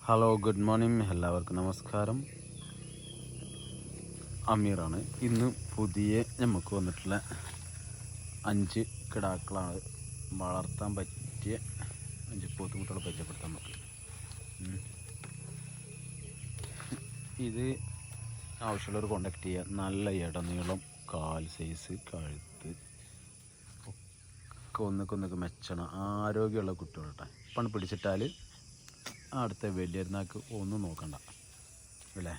Hello good morning, എല്ലാവർക്കും നമസ്കാരം. അമീറാണ്. ഇന്ന് പുതിയ നമുക്ക് വന്നിട്ടുള്ള 5 കിടാക്കളാണ് വളർത്താൻ പറ്റിയ 5 പോത്തുകുട്ടികളെ പരിചയപ്പെടുത്താൻ നമുക്ക്. ഇത് ആവശ്യമുള്ളവർ കോണ്ടാക്ട് ചെയ്യുക. നല്ല ഇടനീളം, കാൽ സൈസ്, കഴുത്ത് ഒക്കെ ഒന്നൊക്കെ മെച്ചണം ആരോഗ്യമുള്ള കുട്ടികൾ കേട്ടോ. ഇപ്പം പിടിച്ചിട്ടാൽ അടുത്ത വലിയരുന്നാൾക്ക് ഒന്നും നോക്കണ്ട അല്ലേ.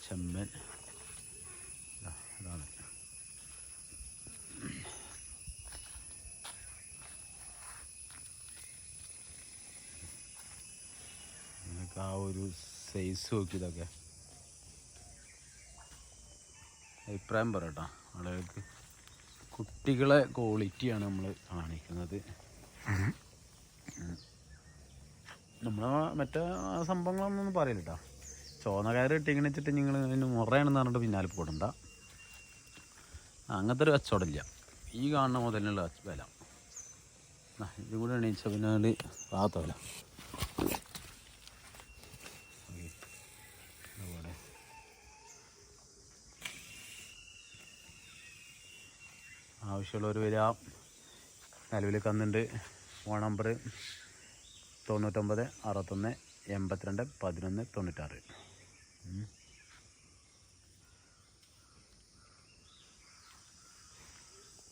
ചെമ്മൻ അതാണ്. നിങ്ങൾക്ക് ആ ഒരു സൈസ് നോക്കിയതൊക്കെ അഭിപ്രായം പറയട്ടോ ആളുകൾക്ക്. കുട്ടികളെ ക്വാളിറ്റിയാണ് നമ്മൾ കാണിക്കുന്നത്. നമ്മൾ മറ്റേ സംഭവങ്ങളൊന്നും പറയില്ല കേട്ടോ. ചോന്ന കയറ് ഇട്ടിങ്ങനെ വെച്ചിട്ട് നിങ്ങൾ അതിന് മുറയാണെന്ന് പറഞ്ഞിട്ട് പിന്നാലെ പോടണ്ട. അങ്ങനത്തെ ഒരു കച്ചവടമില്ല. ഈ കാണുന്ന മുതലിനുള്ള വില ഇതും കൂടെ എണീച്ച പിന്നെ ഭാഗത്ത വില. അതുപോലെ ആവശ്യമുള്ളവർ വരിക. നിലവിൽ കന്നുണ്ട്. Phone number 99 61 82 11 96.